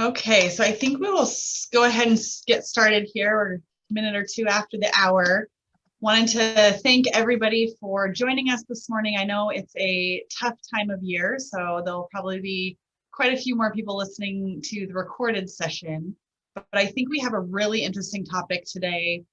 Okay, so I think we will go ahead and get started here. We're a minute or two after the hour. Wanted to thank everybody for joining us this morning. I know it's a tough time of year, so there'll probably be quite a few more people listening to the recorded session. But I think we have a really interesting topic today.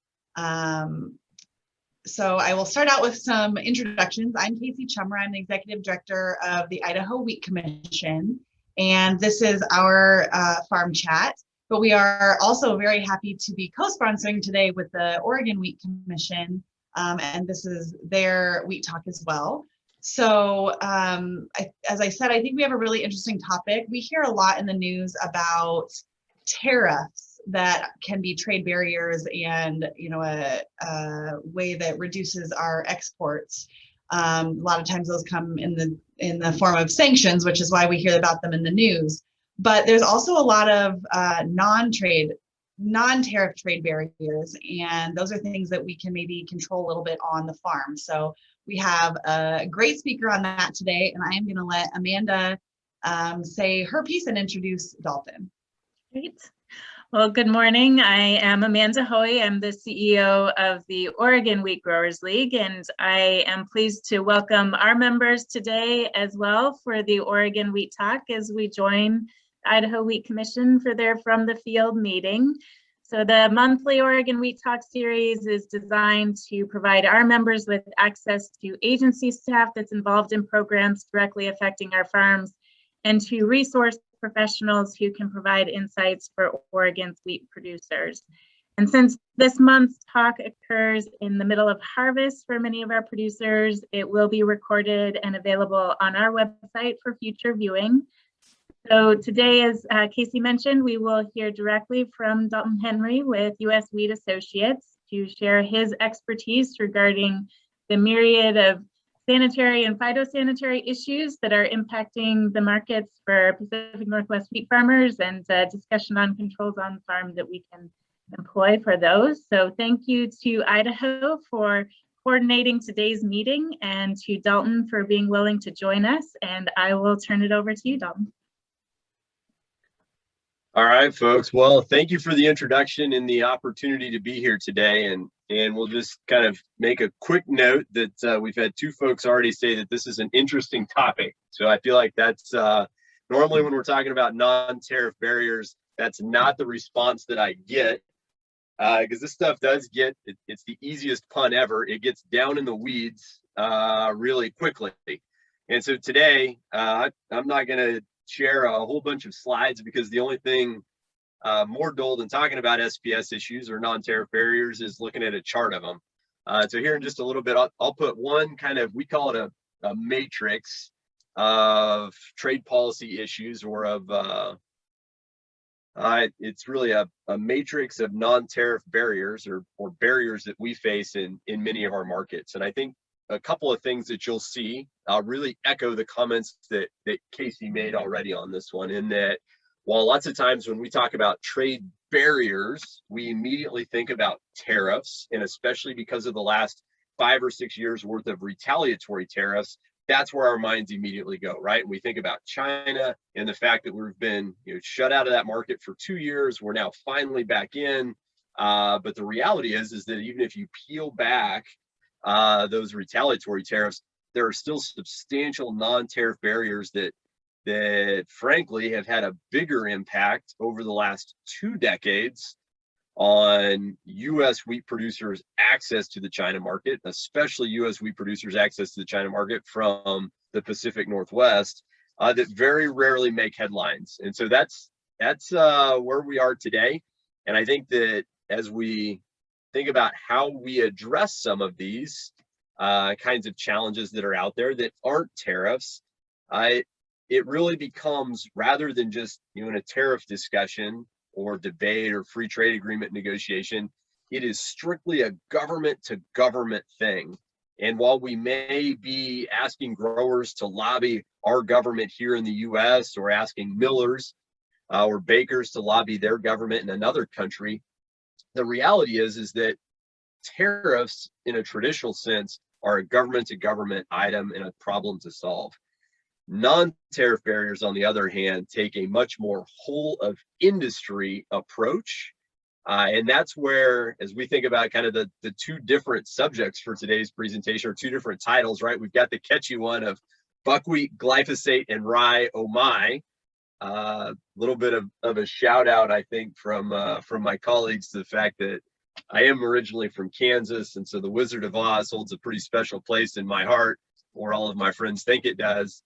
So I will start out with some introductions. I'm Casey Chummer. I'm the Executive Director of the Idaho Wheat Commission. And this is our farm chat, but we are also very happy to be co-sponsoring today with the Oregon Wheat Commission, and this is their wheat talk as well. So as I said, I think we have a really interesting topic. We hear a lot in the news about tariffs that can be trade barriers and a way that reduces our exports. A lot of times those come in the form of sanctions, which is why we hear about them in the news. But there's also a lot of non-tariff trade barriers, and those are things that we can maybe control a little bit on the farm. So we have a great speaker on that today, and I am going to let Amanda say her piece and introduce Dalton. Great. Well, good morning. I am Amanda Hoey. I'm the CEO of the Oregon Wheat Growers League, and I am pleased to welcome our members today as well for the Oregon Wheat Talk as we join the Idaho Wheat Commission for their From the Field meeting. So the monthly Oregon Wheat Talk series is designed to provide our members with access to agency staff that's involved in programs directly affecting our farms and to resource professionals who can provide insights for Oregon's wheat producers. And since this month's talk occurs in the middle of harvest for many of our producers, it will be recorded and available on our website for future viewing. So today, as Casey mentioned, we will hear directly from Dalton Henry with U.S. Wheat Associates to share his expertise regarding the myriad of sanitary and phytosanitary issues that are impacting the markets for Pacific Northwest wheat farmers, and discussion on controls on farm that we can employ for those. So thank you to Idaho for coordinating today's meeting and to Dalton for being willing to join us. And I will turn it over to you, Dalton. All right, folks. Well, thank you for the introduction and the opportunity to be here today. And we'll just kind of make a quick note that we've had two folks already say that this is an interesting topic. So I feel like that's normally when we're talking about non-tariff barriers, that's not the response that I get, because this stuff does it's the easiest pun ever. It gets down in the weeds really quickly. And so today, I'm not going to share a whole bunch of slides because the only thing more dull than talking about SPS issues or non-tariff barriers is looking at a chart of them. So here in just a little bit, I'll put one kind of, we call it a matrix of trade policy issues, or of, it's really a matrix of non-tariff barriers or barriers that we face in many of our markets. And I think a couple of things that you'll see really echo the comments that Casey made already on this one, in that while lots of times when we talk about trade barriers, we immediately think about tariffs, and especially because of the last 5 or 6 years worth of retaliatory tariffs, that's where our minds immediately go, right? And we think about China and the fact that we've been shut out of that market for 2 years. We're now finally back in. But the reality is that even if you peel back those retaliatory tariffs, there are still substantial non-tariff barriers that frankly have had a bigger impact over the last 2 decades on U.S. wheat producers' access to the China market, especially U.S. wheat producers' access to the China market from the Pacific Northwest, that very rarely make headlines. And so that's where we are today. And I think that as we think about how we address some of these kinds of challenges that are out there that aren't tariffs, it really becomes, rather than just in a tariff discussion or debate or free trade agreement negotiation, it is strictly a government to government thing. And while we may be asking growers to lobby our government here in the US, or asking millers or bakers to lobby their government in another country, the reality is that tariffs in a traditional sense are a government to government item and a problem to solve. Non-tariff barriers, on the other hand, take a much more whole of industry approach. And that's where, as we think about kind of the two different subjects for today's presentation, or two different titles, right? We've got the catchy one of buckwheat, glyphosate, and rye, oh my. A little bit of a shout out, I think, from my colleagues to the fact that I am originally from Kansas, and so the Wizard of Oz holds a pretty special place in my heart, or all of my friends think it does.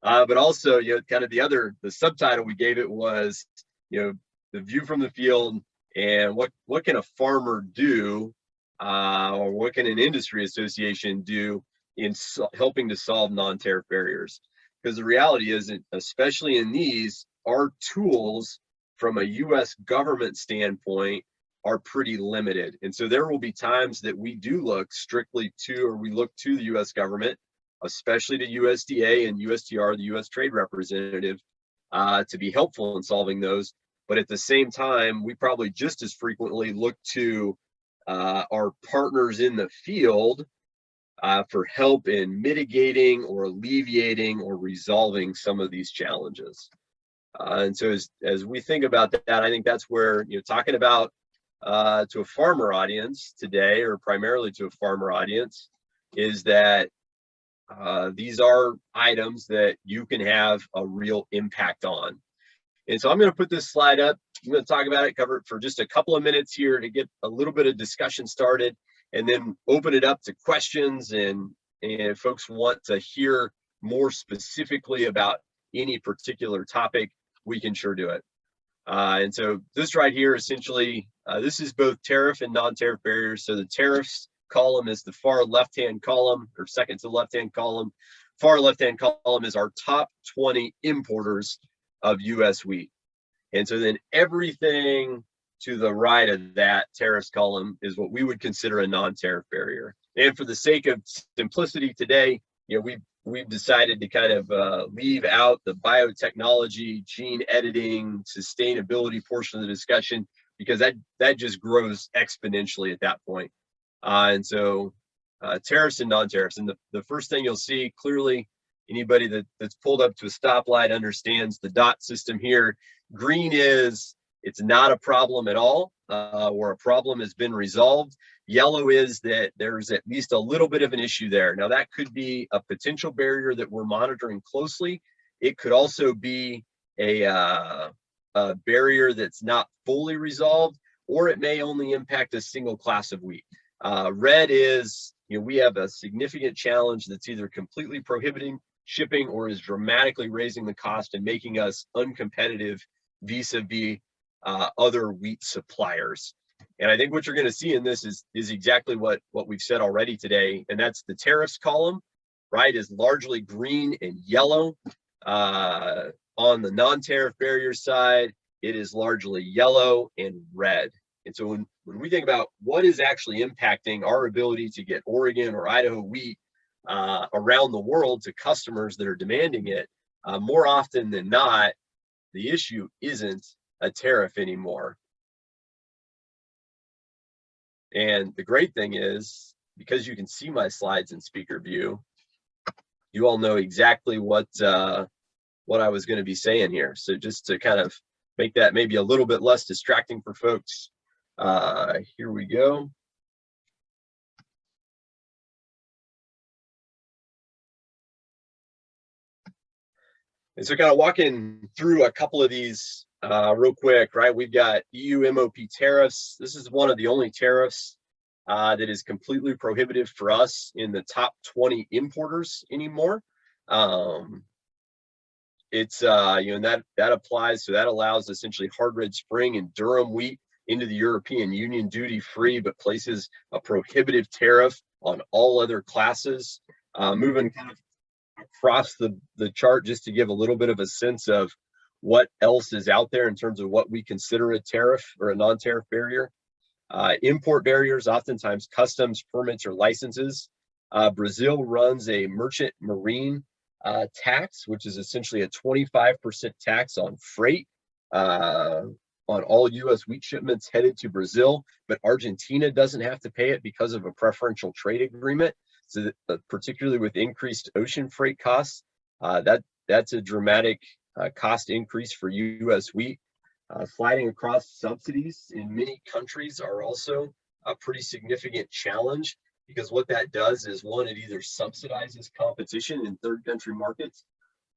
But also, you know, kind of the subtitle we gave it was, you know, the view from the field, and what can a farmer do, or what can an industry association do in helping to solve non-tariff barriers? Because the reality is, especially in these, our tools from a U.S. government standpoint are pretty limited. And so there will be times that we do look strictly to, or we look to the U.S. government, especially to USDA and USTR, the U.S. Trade Representative, to be helpful in solving those. But at the same time, we probably just as frequently look to our partners in the field for help in mitigating or alleviating or resolving some of these challenges. And so as we think about that, I think that's where, you know, talking about to a farmer audience today, or primarily to a farmer audience, is that these are items that you can have a real impact on. And so I'm going to put this slide up. I'm going to talk about it, cover it for just a couple of minutes here to get a little bit of discussion started, and then open it up to questions. And if folks want to hear more specifically about any particular topic, we can sure do it. And so this right here, essentially, this is both tariff and non-tariff barriers. So the tariffs column is the far left-hand column, or second to left-hand column. Far left-hand column is our top 20 importers of U.S. wheat. And so then everything to the right of that tariffs column is what we would consider a non-tariff barrier. And for the sake of simplicity today, you know, we've decided to kind of leave out the biotechnology, gene editing, sustainability portion of the discussion, because that just grows exponentially at that point. And so tariffs and non-tariffs. And the first thing you'll see clearly, anybody that's pulled up to a stoplight understands the dot system here. Green is it's not a problem at all, or a problem has been resolved. Yellow is that there's at least a little bit of an issue there. Now that could be a potential barrier that we're monitoring closely. It could also be a barrier that's not fully resolved, or it may only impact a single class of wheat. Red is, you know, we have a significant challenge that's either completely prohibiting shipping or is dramatically raising the cost and making us uncompetitive vis-a-vis other wheat suppliers. And I think what you're going to see in this is exactly what we've said already today, and that's the tariffs column, right, is largely green and yellow. On the non-tariff barrier side, it is largely yellow and red. And so when we think about what is actually impacting our ability to get Oregon or Idaho wheat around the world to customers that are demanding it, more often than not, the issue isn't a tariff anymore. And the great thing is, because you can see my slides in speaker view, you all know exactly what I was going to be saying here. So just to kind of make that maybe a little bit less distracting for folks, here we go. And so kind of walking through a couple of these real quick, right? We've got EU MOP tariffs. This is one of the only tariffs that is completely prohibitive for us in the top 20 importers anymore. It's, you know, that applies. So that allows essentially hard red spring and durum wheat into the European Union duty free, but places a prohibitive tariff on all other classes. Moving kind of across the chart just to give a little bit of a sense of what else is out there in terms of what we consider a tariff or a non-tariff barrier. Import barriers, oftentimes customs, permits, or licenses. Brazil runs a merchant marine tax, which is essentially a 25% tax on freight on all U.S. wheat shipments headed to Brazil, but Argentina doesn't have to pay it because of a preferential trade agreement. So particularly with increased ocean freight costs, that that's a dramatic cost increase for U.S. wheat. Sliding across subsidies in many countries are also a pretty significant challenge, because what that does is, one, it either subsidizes competition in third country markets,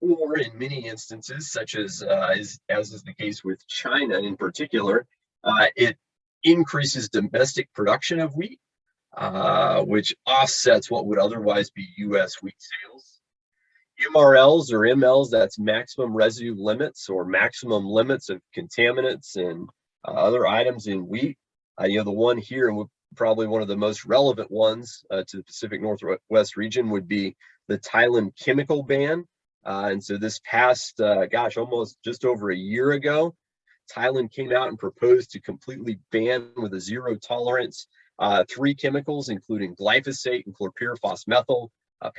or in many instances, such as is the case with China in particular, it increases domestic production of wheat, which offsets what would otherwise be U.S. wheat sales. MRLs or MLs, that's maximum residue limits or maximum limits of contaminants and other items in wheat. The one here, and probably one of the most relevant ones to the Pacific Northwest region, would be the Thailand chemical ban. And so this past, almost just over a year ago, Thailand came out and proposed to completely ban with a zero tolerance 3 chemicals, including glyphosate and chlorpyrifos-methyl.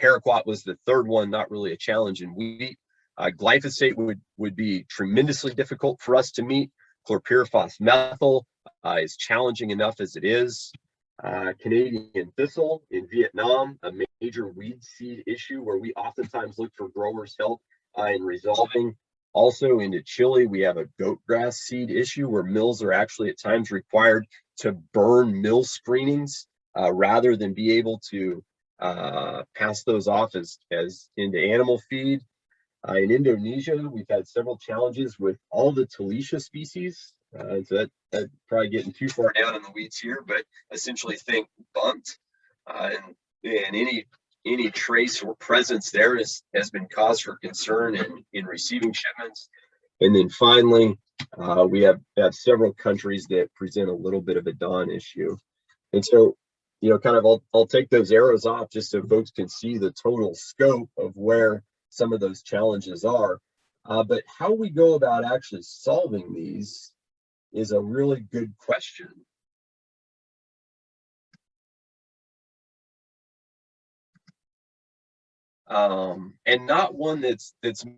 Paraquat was the third one, not really a challenge in wheat. Glyphosate would be tremendously difficult for us to meet. Chlorpyrifos-methyl is challenging enough as it is. Canadian thistle in Vietnam, a major weed seed issue where we oftentimes look for growers' help in resolving. Also into Chile, we have a goat grass seed issue where mills are actually at times required to burn mill screenings rather than be able to pass those off as into animal feed. In Indonesia, we've had several challenges with all the Talicia species. And so that's probably getting too far down in the weeds here, but essentially think bunt. And any trace or presence there has been cause for concern in receiving shipments. And then finally, we have several countries that present a little bit of a dawn issue. And so, I'll take those arrows off just so folks can see the total scope of where some of those challenges are. But how we go about actually solving these is a really good question. And not one that's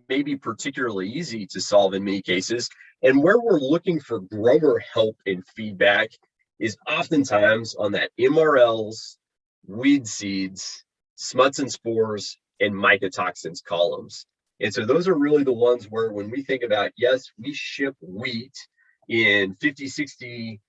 maybe particularly easy to solve in many cases. And where we're looking for grower help and feedback is oftentimes on that MRLs, weed seeds, smuts and spores, and mycotoxins columns. And so those are really the ones where, when we think about, yes, we ship wheat in 50, 60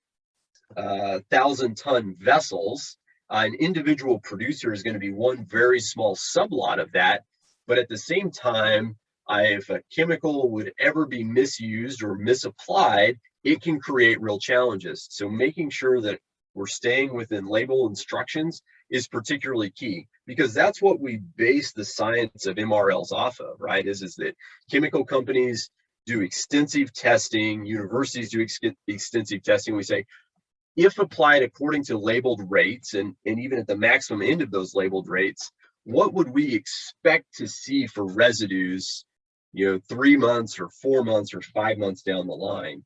1,000-ton vessels, an individual producer is going to be one very small sublot of that. But at the same time, if a chemical would ever be misused or misapplied, it can create real challenges. So making sure that we're staying within label instructions is particularly key, because that's what we base the science of MRLs off of, right? Is that chemical companies do extensive testing, universities do extensive testing. We say, if applied according to labeled rates, and even at the maximum end of those labeled rates, what would we expect to see for residues, 3 months or 4 months or 5 months down the line?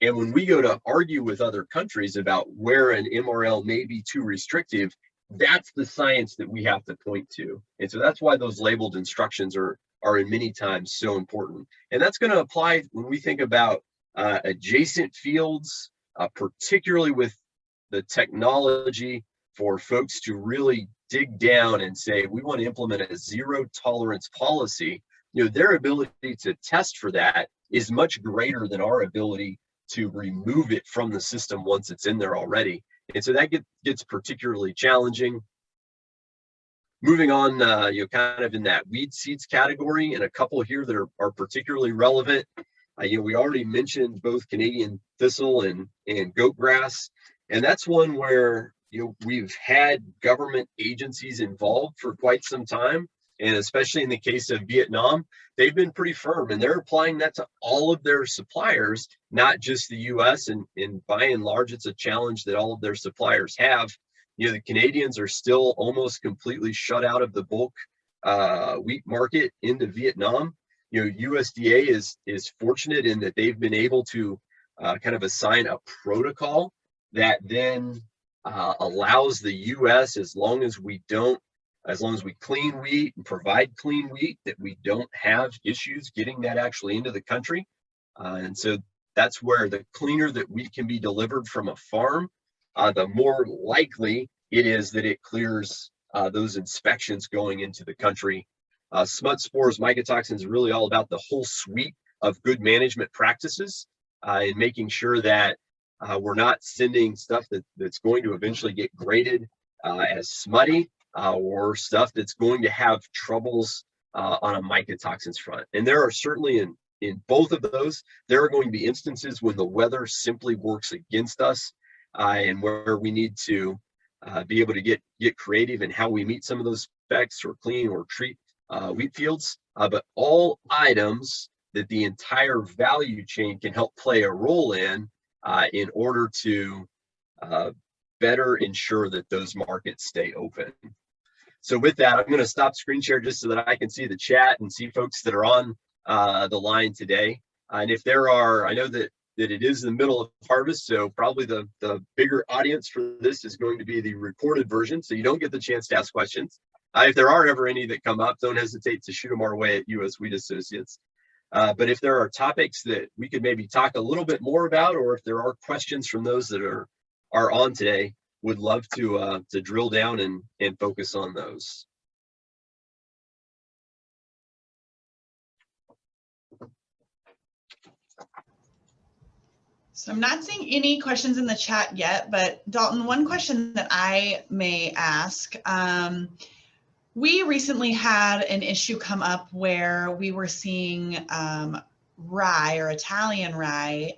And when we go to argue with other countries about where an MRL may be too restrictive, that's the science that we have to point to. And so that's why those labeled instructions are in many times so important. And that's going to apply when we think about adjacent fields, particularly with the technology for folks to really dig down and say, we want to implement a zero tolerance policy. Their ability to test for that is much greater than our ability to remove it from the system once it's in there already. And so that gets particularly challenging. Moving on, kind of in that weed seeds category, and a couple here that are particularly relevant. We already mentioned both Canadian thistle and goat grass, and that's one where we've had government agencies involved for quite some time, and especially in the case of Vietnam, they've been pretty firm, and they're applying that to all of their suppliers, not just the U.S. And by and large, it's a challenge that all of their suppliers have. The Canadians are still almost completely shut out of the bulk wheat market into Vietnam. USDA is fortunate in that they've been able to kind of assign a protocol that then allows the U.S., as long as we clean wheat and provide clean wheat, that we don't have issues getting that actually into the country. And so that's where the cleaner that wheat can be delivered from a farm, the more likely it is that it clears those inspections going into the country. Smut spores, mycotoxins is really all about the whole suite of good management practices and making sure that we're not sending stuff that's going to eventually get graded as smutty or stuff that's going to have troubles on a mycotoxins front. And there are certainly in both of those, there are going to be instances when the weather simply works against us and where we need to be able to get creative in how we meet some of those specs or clean or treat wheat fields. But all items that the entire value chain can help play a role in order to better ensure that those markets stay open. So with that, I'm going to stop screen share just so that I can see the chat and see folks that are on the line today. And if there are, I know that it is the middle of harvest, so probably the bigger audience for this is going to be the recorded version, so you don't get the chance to ask questions. If there are ever any that come up, don't hesitate to shoot them our way at US Wheat Associates. But if there are topics that we could maybe talk a little bit more about, or if there are questions from those that are on today, would love to drill down and focus on those. So I'm not seeing any questions in the chat yet, but Dalton, one question that I may ask. We recently had an issue come up where we were seeing rye or Italian rye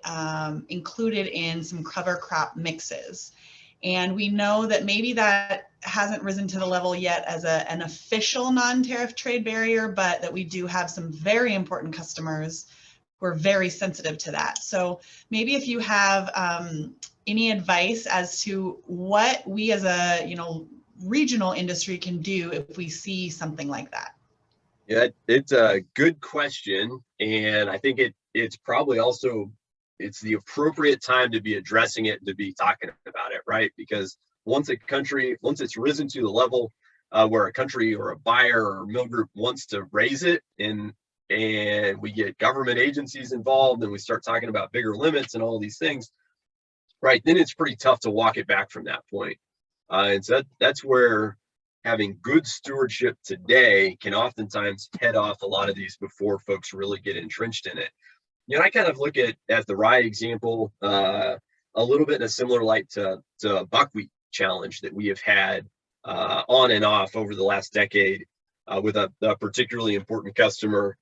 included in some cover crop mixes. And we know that maybe that hasn't risen to the level yet as an official non-tariff trade barrier, but that we do have some very important customers who are very sensitive to that. So maybe if you have any advice as to what we as a regional industry can do if we see something like that. Yeah, it's a good question. And I think it's probably also, it's the appropriate time to be addressing it and to be talking about it, right? Because once it's risen to the level where a country or a buyer or mill group wants to raise it and we get government agencies involved and we start talking about bigger limits and all these things, right, then it's pretty tough to walk it back from that point. And so that's where having good stewardship today can oftentimes head off a lot of these before folks really get entrenched in it. I kind of look at the rye example a little bit in a similar light to buckwheat challenge that we have had on and off over the last decade with a particularly important customer.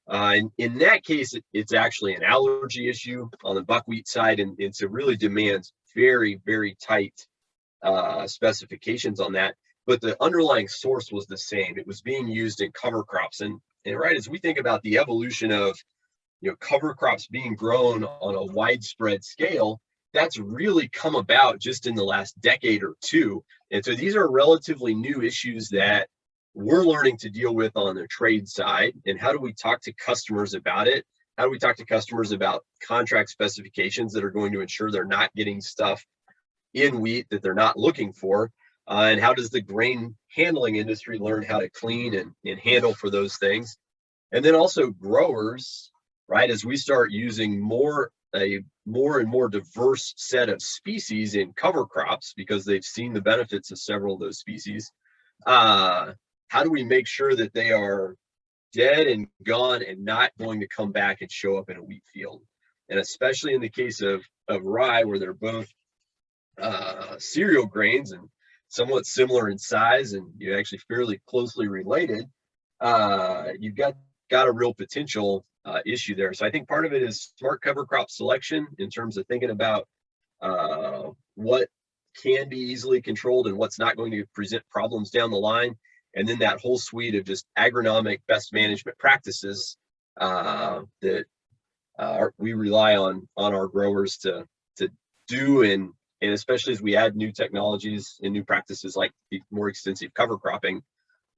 In that case, it's actually an allergy issue on the buckwheat side, and so really demands very, very tight specifications on that. But the underlying source was the same. It was being used in cover crops. And right as we think about the evolution of cover crops being grown on a widespread scale, that's really come about just in the last decade or two. And so these are relatively new issues that we're learning to deal with on the trade side. And how do we talk to customers about it? How do we talk to customers about contract specifications that are going to ensure they're not getting stuff in wheat that they're not looking for? And how does the grain handling industry learn how to clean and handle for those things? And then also growers, right, as we start using a more and more diverse set of species in cover crops because they've seen the benefits of several of those species, how do we make sure that they are dead and gone and not going to come back and show up in a wheat field? And especially in the case of rye, where they're both cereal grains and somewhat similar in size and you're actually fairly closely related, you've got a real potential issue there. So I think part of it is smart cover crop selection in terms of thinking about what can be easily controlled and what's not going to present problems down the line. And then that whole suite of just agronomic best management practices that we rely on our growers to do, and especially as we add new technologies and new practices like the more extensive cover cropping,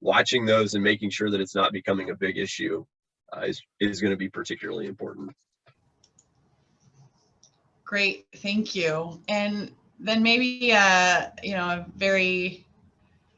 watching those and making sure that it's not becoming a big issue is going to be particularly important. Great, thank you. And then maybe a very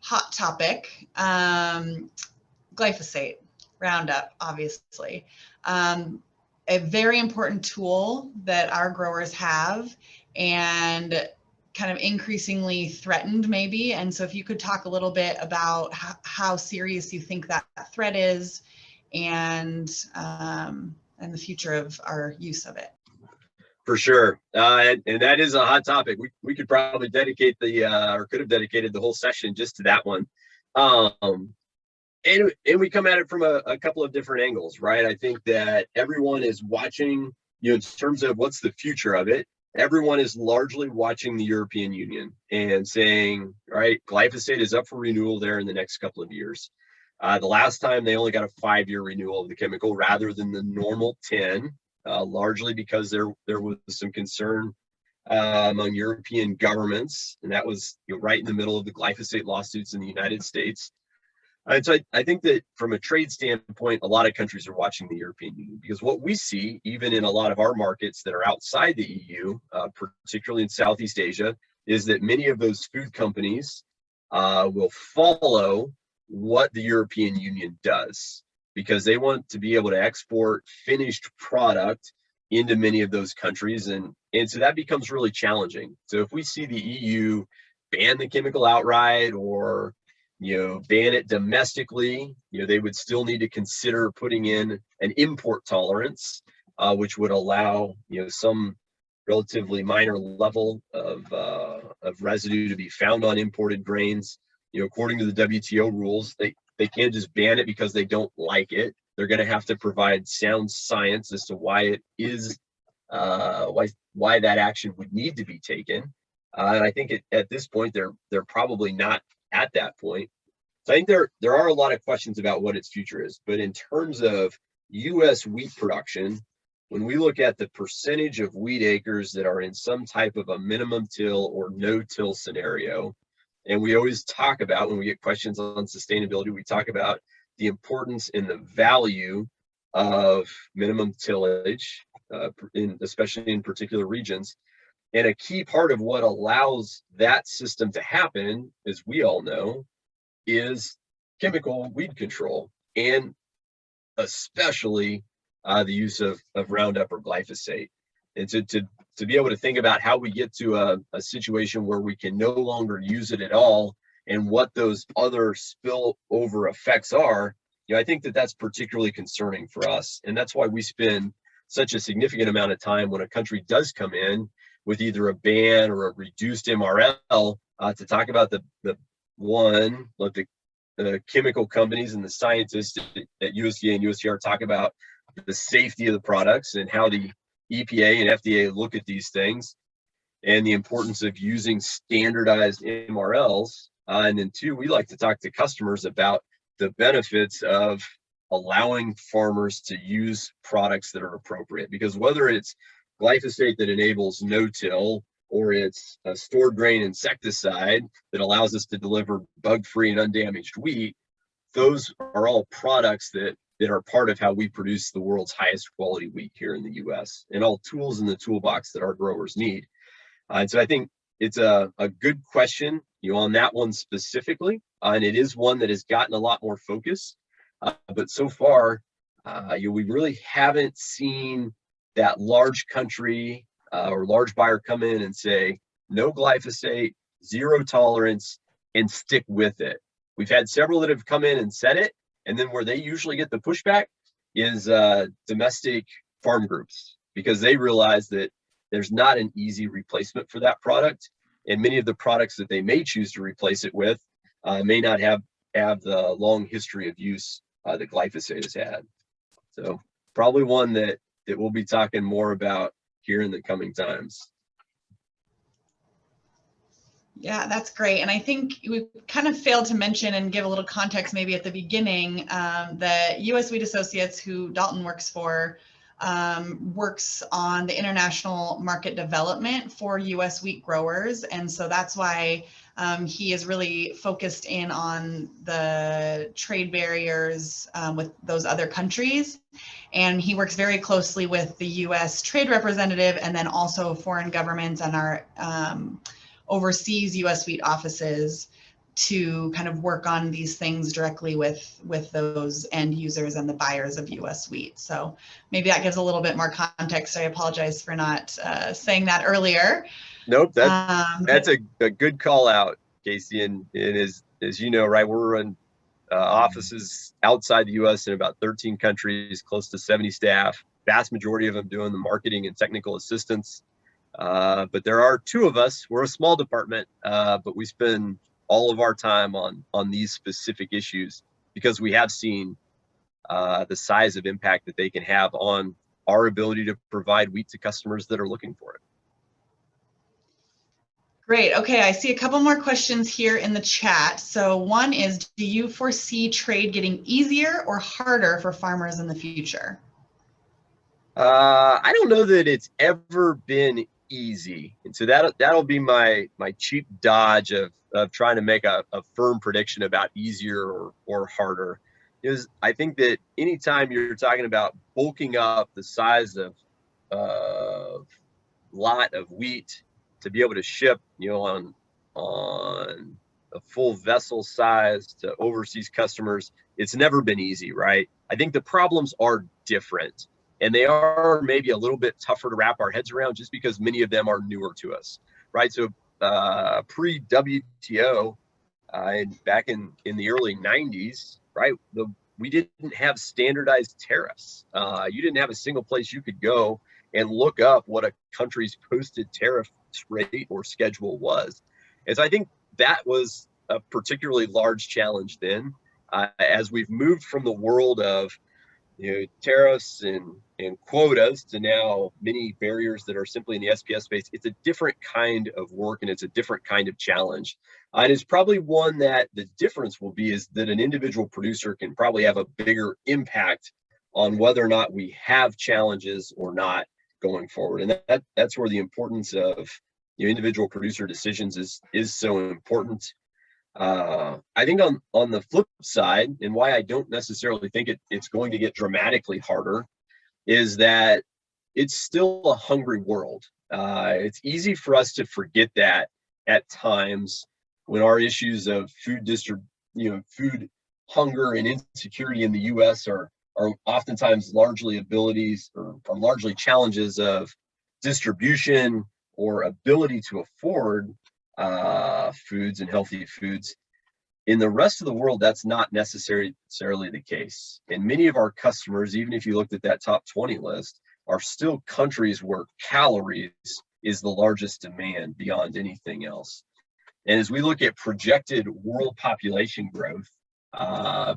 hot topic, glyphosate, Roundup, obviously. A very important tool that our growers have. And kind of increasingly threatened maybe. And so if you could talk a little bit about how serious you think that threat is and the future of our use of it. For sure. And that is a hot topic. We could probably dedicate or could have dedicated the whole session just to that one. And we come at it from a couple of different angles, right? I think that everyone is watching, in terms of what's the future of it, everyone is largely watching the European Union and saying, right, glyphosate is up for renewal there in the next couple of years. The last time they only got a 5-year renewal of the chemical rather than the normal 10, largely because there was some concern among European governments, and that was right in the middle of the glyphosate lawsuits in the United States. And so I think that from a trade standpoint, a lot of countries are watching the European Union, because what we see, even in a lot of our markets that are outside the EU, particularly in Southeast Asia, is that many of those food companies will follow what the European Union does, because they want to be able to export finished product into many of those countries. And so that becomes really challenging. So if we see the EU ban the chemical outright or ban it domestically, they would still need to consider putting in an import tolerance, which would allow, some relatively minor level of residue to be found on imported grains. According to the WTO rules, they can't just ban it because they don't like it. They're going to have to provide sound science as to why it is, why that action would need to be taken. And I think at this point, they're probably not at that point. So I think there are a lot of questions about what its future is. But in terms of U.S. wheat production, when we look at the percentage of wheat acres that are in some type of a minimum till or no-till scenario, and we always talk about, when we get questions on sustainability, we talk about the importance and the value of minimum tillage, especially in particular regions. And a key part of what allows that system to happen, as we all know, is chemical weed control, and especially the use of Roundup or glyphosate. And to be able to think about how we get to a situation where we can no longer use it at all, and what those other spillover effects are, I think that's particularly concerning for us. And that's why we spend such a significant amount of time when a country does come in with either a ban or a reduced MRL to talk about the chemical companies and the scientists at USDA and USTR talk about the safety of the products and how the EPA and FDA look at these things, and the importance of using standardized MRLs. And then 2, we like to talk to customers about the benefits of allowing farmers to use products that are appropriate, because whether it's glyphosate that enables no-till, or it's a stored grain insecticide that allows us to deliver bug-free and undamaged wheat, those are all products that are part of how we produce the world's highest quality wheat here in the US, and all tools in the toolbox that our growers need. And so I think it's a good question, on that one specifically, and it is one that has gotten a lot more focus. But so far, we really haven't seen that large country or large buyer come in and say, no glyphosate, zero tolerance, and stick with it. We've had several that have come in and said it, and then where they usually get the pushback is domestic farm groups, because they realize that there's not an easy replacement for that product, and many of the products that they may choose to replace it with may not have the long history of use that glyphosate has had. So probably one that we'll be talking more about here in the coming times. Yeah, that's great. And I think we kind of failed to mention and give a little context maybe at the beginning that U.S. Wheat Associates, who Dalton works for, works on the international market development for U.S. wheat growers. And so that's why he is really focused in on the trade barriers with those other countries. And he works very closely with the U.S. trade representative, and then also foreign governments and our overseas U.S. wheat offices to kind of work on these things directly with those end users and the buyers of U.S. wheat. So maybe that gives a little bit more context. I apologize for not saying that earlier. Nope, that's But a good call out, Casey. And as you know, right, we're in offices outside the U.S. in about 13 countries, close to 70 staff. Vast majority of them doing the marketing and technical assistance. But there are two of us. We're a small department, but we spend all of our time on these specific issues because we have seen the size of impact that they can have on our ability to provide wheat to customers that are looking for it. great. Okay, I see a couple more questions here in the chat. So one is, do you foresee trade getting easier or harder for farmers in the future? I don't know that it's ever been easy, and so that'll be my cheap dodge of trying to make a firm prediction about easier or harder. Is I think that anytime you're talking about bulking up the size of lot of wheat to be able to ship, on a full vessel size to overseas customers, it's never been easy, right? I think the problems are different, and they are maybe a little bit tougher to wrap our heads around just because many of them are newer to us, right? So pre-WTO, and back in the early 90s, right, we didn't have standardized tariffs. You didn't have a single place you could go and look up what a country's posted tariff rate or schedule was. And so I think that was a particularly large challenge then. As we've moved from the world of tariffs and quotas to now many barriers that are simply in the SPS space, it's a different kind of work and it's a different kind of challenge. And it's probably one that the difference will be is that an individual producer can probably have a bigger impact on whether or not we have challenges or not going forward. And that's where the importance of individual producer decisions is so important. I think on the flip side, and why I don't necessarily think it's going to get dramatically harder, is that it's still a hungry world. It's easy for us to forget that at times when our issues of food hunger and insecurity in the U.S. are oftentimes largely largely challenges of distribution or ability to afford foods and healthy foods. In the rest of the world, that's not necessarily the case. And many of our customers, even if you looked at that top 20 list, are still countries where calories is the largest demand beyond anything else. And as we look at projected world population growth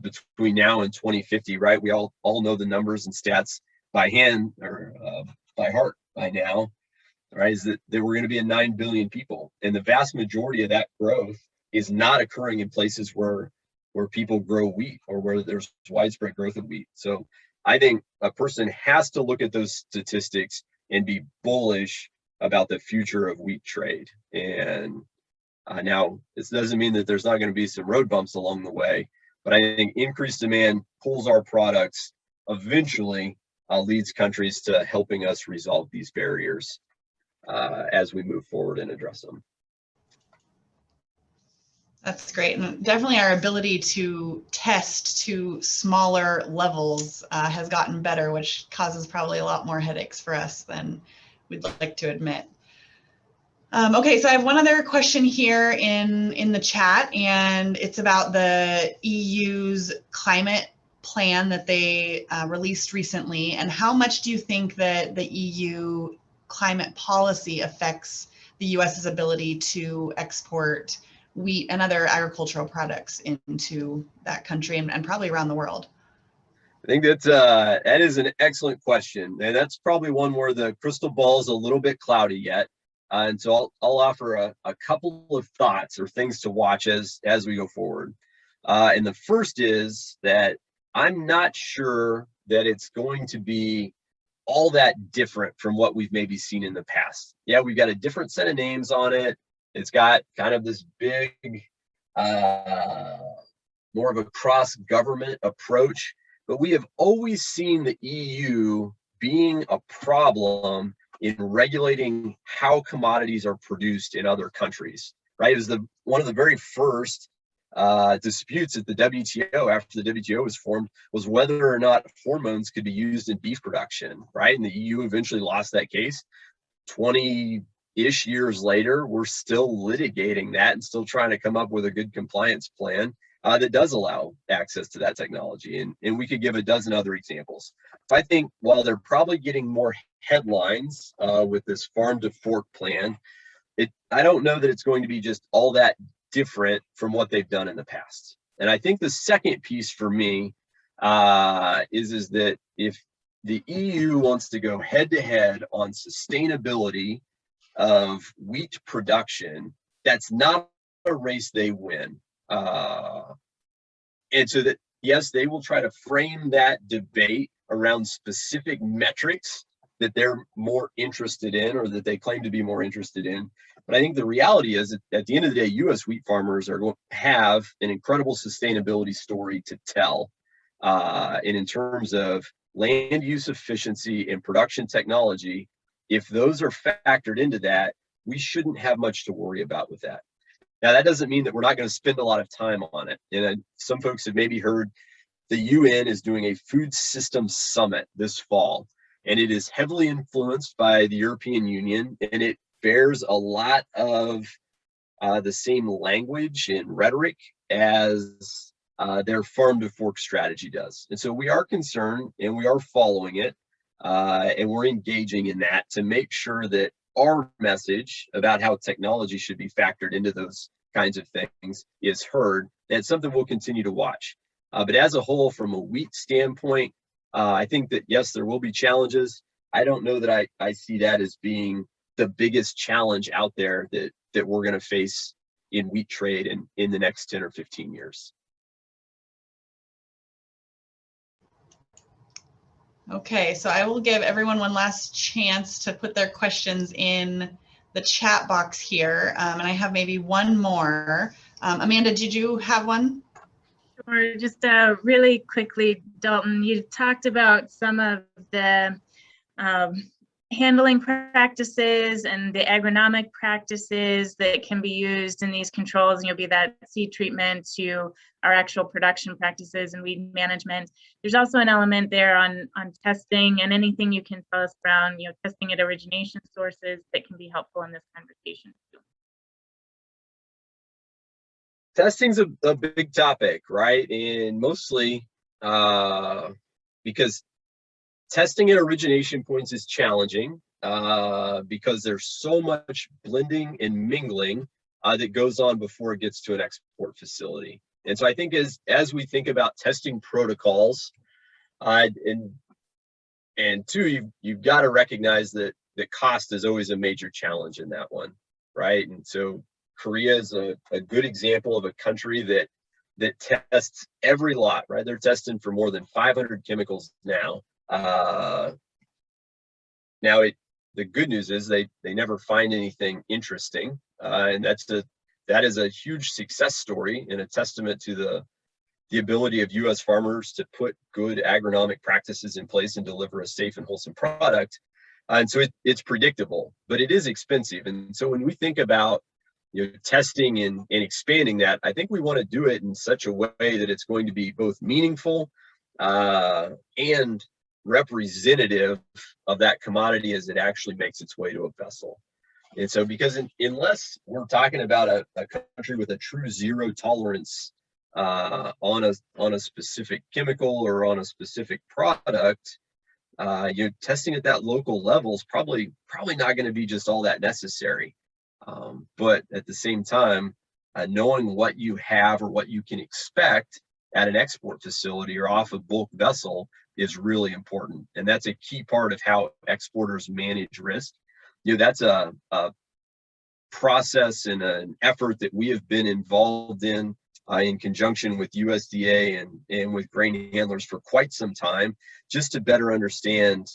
between now and 2050, right? We all know the numbers and stats by hand or by heart by now, right? Is that we're going to be at 9 billion people, and the vast majority of that growth is not occurring in places where people grow wheat or where there's widespread growth of wheat. So I think a person has to look at those statistics and be bullish about the future of wheat trade. And now this doesn't mean that there's not going to be some road bumps along the way, but I think increased demand pulls our products, eventually leads countries to helping us resolve these barriers as we move forward and address them. That's great. And definitely our ability to test to smaller levels has gotten better, which causes probably a lot more headaches for us than we'd like to admit. Okay, so I have one other question here in the chat, and it's about the EU's climate plan that they released recently. And how much do you think that the EU climate policy affects the US's ability to export wheat and other agricultural products into that country and probably around the world? I think that is an excellent question, and that's probably one where the crystal ball is a little bit cloudy yet. And so I'll offer a couple of thoughts or things to watch as we go forward. And the first is that I'm not sure that it's going to be all that different from what we've maybe seen in the past. Yeah, we've got a different set of names on it. It's got kind of this big, more of a cross-government approach, but we have always seen the EU being a problem in regulating how commodities are produced in other countries, right? It was one of the very first disputes at the WTO after the WTO was formed was whether or not hormones could be used in beef production, right? And the EU eventually lost that case. 20 20-ish years later, we're still litigating that and still trying to come up with a good compliance plan that does allow access to that technology. And we could give a dozen other examples. So I think while they're probably getting more headlines with this farm to fork plan, I don't know that it's going to be just all that different from what they've done in the past. And I think the second piece for me is that if the EU wants to go head to head on sustainability of wheat production, that's not a race they win. And so that, yes, they will try to frame that debate around specific metrics that they're more interested in, or that they claim to be more interested in. But I think the reality is that at the end of the day, U.S. wheat farmers are going to have an incredible sustainability story to tell. And in terms of land use efficiency and production technology, if those are factored into that, we shouldn't have much to worry about with that. Now, that doesn't mean that we're not going to spend a lot of time on it. And some folks have maybe heard the UN is doing a food systems summit this fall, and it is heavily influenced by the European Union, and it bears a lot of the same language and rhetoric as their farm to fork strategy does. And so we are concerned, and we are following it, and we're engaging in that to make sure that our message about how technology should be factored into those kinds of things is heard. And it's something we'll continue to watch. But as a whole, from a wheat standpoint, I think that, yes, there will be challenges. I don't know that I see that as being the biggest challenge out there that we're going to face in wheat trade in the next 10 or 15 years. Okay, so I will give everyone one last chance to put their questions in the chat box here. And I have maybe one more. Amanda, did you have one? Sure, just really quickly, Dalton, you talked about some of the handling practices and the agronomic practices that can be used in these controls, and you'll be that seed treatment to our actual production practices and weed management. There's also an element there on testing, and anything you can tell us around, testing at origination sources that can be helpful in this conversation too. Testing's a big topic, right? And mostly because testing at origination points is challenging because there's so much blending and mingling that goes on before it gets to an export facility. And so I think as we think about testing protocols, and two, you've got to recognize that cost is always a major challenge in that one, right? And so Korea is a good example of a country that tests every lot, right? They're testing for more than 500 chemicals now. Now the good news is they never find anything interesting, and that is a huge success story and a testament to the ability of U.S. farmers to put good agronomic practices in place and deliver a safe and wholesome product. And so it's predictable, but it is expensive. And so when we think about testing and expanding that, I think we want to do it in such a way that it's going to be both meaningful and representative of that commodity as it actually makes its way to a vessel. And so because unless we're talking about a country with a true zero tolerance on a specific chemical or on a specific product, testing at that local level is probably not going to be just all that necessary. But at the same time, knowing what you have or what you can expect at an export facility or off a bulk vessel is really important. And that's a key part of how exporters manage risk. That's a process and an effort that we have been involved in conjunction with USDA and with grain handlers for quite some time, just to better understand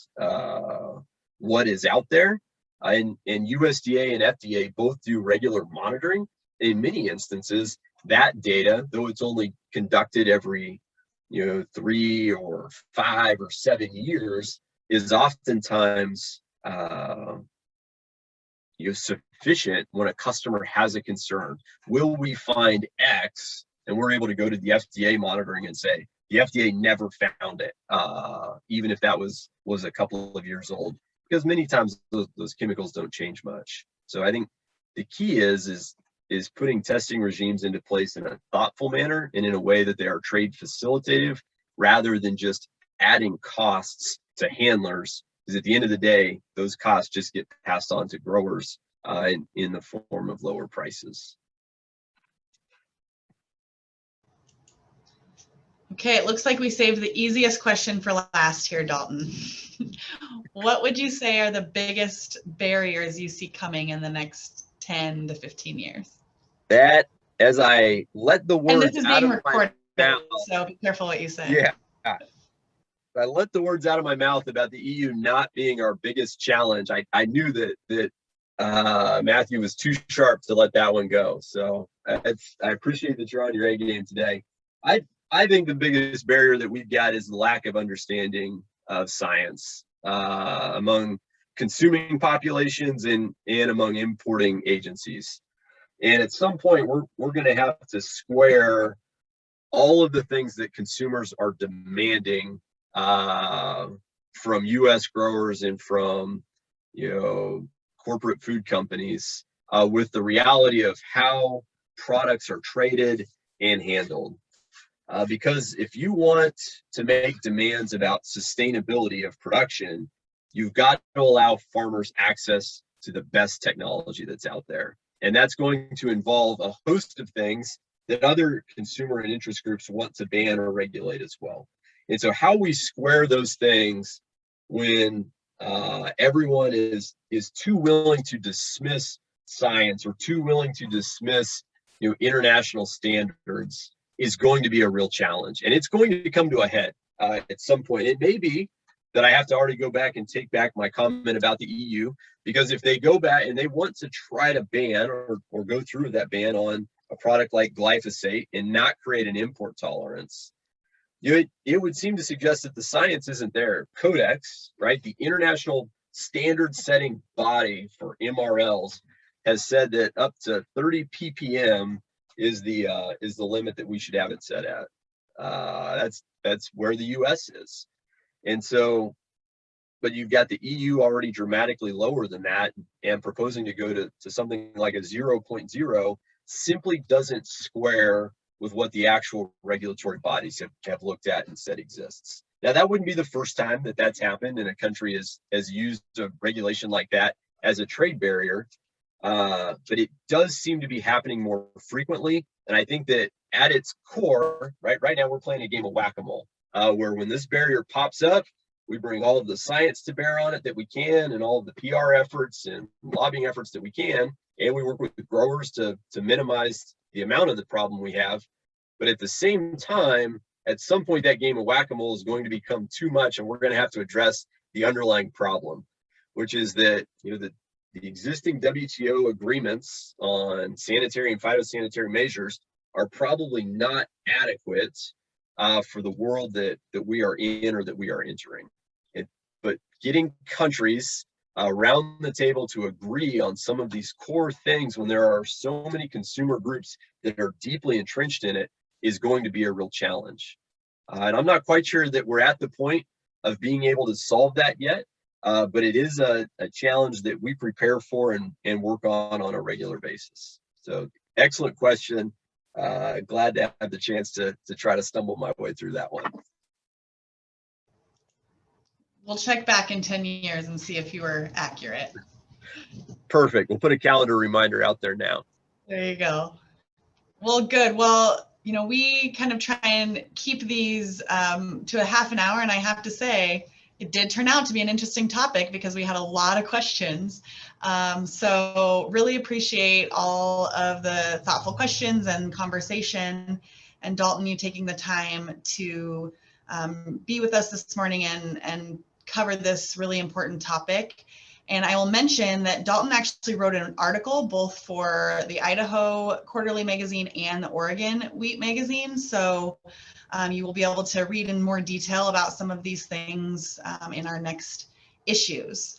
what is out there. And USDA and FDA both do regular monitoring. In many instances, that data, though it's only conducted every 3 or 5 or 7 years, is oftentimes sufficient when a customer has a concern. Will we find X? And we're able to go to the FDA monitoring and say the FDA never found it, even if that was a couple of years old, because many times those chemicals don't change much. So I think the key is putting testing regimes into place in a thoughtful manner and in a way that they are trade facilitative rather than just adding costs to handlers, because at the end of the day, those costs just get passed on to growers in the form of lower prices. Okay, it looks like we saved the easiest question for last here, Dalton. What would you say are the biggest barriers you see coming in the next 10 to 15 years? That, as I let the And words this is out being of my recorded, mouth, so be careful what you say. yeah, I let the words out of my mouth about the EU not being our biggest challenge. I knew that Matthew was too sharp to let that one go. So I appreciate that you're on your A game today. I think the biggest barrier that we've got is the lack of understanding of science among consuming populations and among importing agencies. And at some point, we're going to have to square all of the things that consumers are demanding from U.S. growers and from corporate food companies with the reality of how products are traded and handled. Because if you want to make demands about sustainability of production, you've got to allow farmers access to the best technology that's out there. And that's going to involve a host of things that other consumer and interest groups want to ban or regulate as well. And so how we square those things when everyone is too willing to dismiss science or too willing to dismiss international standards is going to be a real challenge. And it's going to come to a head at some point. It may be that I have to already go back and take back my comment about the EU, because if they go back and they want to try to ban or go through that ban on a product like glyphosate and not create an import tolerance, it would seem to suggest that the science isn't there. Codex, right, the international standard setting body for MRLs, has said that up to 30 ppm is the limit that we should have it set at. That's where the US is. And so, but you've got the EU already dramatically lower than that, and proposing to go to something like a 0.0 simply doesn't square with what the actual regulatory bodies have looked at and said exists. Now, that wouldn't be the first time that that's happened and a country has used a regulation like that as a trade barrier. But it does seem to be happening more frequently. And I think that at its core, right now we're playing a game of whack-a-mole, where when this barrier pops up, we bring all of the science to bear on it that we can, and all of the PR efforts and lobbying efforts that we can, and we work with the growers to minimize the amount of the problem we have. But at the same time, at some point, that game of whack-a-mole is going to become too much, and we're going to have to address the underlying problem, which is that the existing WTO agreements on sanitary and phytosanitary measures are probably not adequate for the world that we are in or that we are entering. But getting countries around the table to agree on some of these core things when there are so many consumer groups that are deeply entrenched in it is going to be a real challenge. And I'm not quite sure that we're at the point of being able to solve that yet. But it is a challenge that we prepare for and work on a regular basis. So excellent question. Glad to have the chance to try to stumble my way through that one. We'll check back in 10 years and see if you were accurate. Perfect. We'll put a calendar reminder out there now. There you go. Well, good. Well, we kind of try and keep these to a half an hour, and I have to say, it did turn out to be an interesting topic because we had a lot of questions. So really appreciate all of the thoughtful questions and conversation, and Dalton, you taking the time to be with us this morning and cover this really important topic. And I will mention that Dalton actually wrote an article both for the Idaho Quarterly Magazine and the Oregon Wheat Magazine. So you will be able to read in more detail about some of these things in our next issues.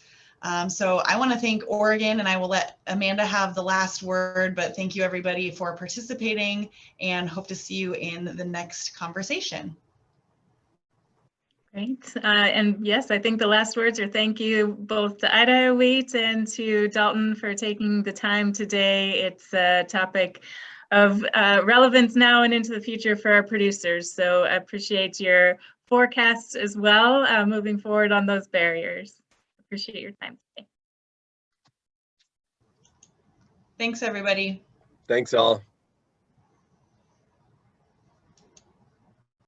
So I want to thank Oregon, and I will let Amanda have the last word, but thank you everybody for participating, and hope to see you in the next conversation. Great. And yes, I think the last words are thank you both to Idaho Wheat and to Dalton for taking the time today. It's a topic of relevance now and into the future for our producers. So I appreciate your forecasts as well, moving forward on those barriers. Appreciate your time today. Thanks, everybody. Thanks all.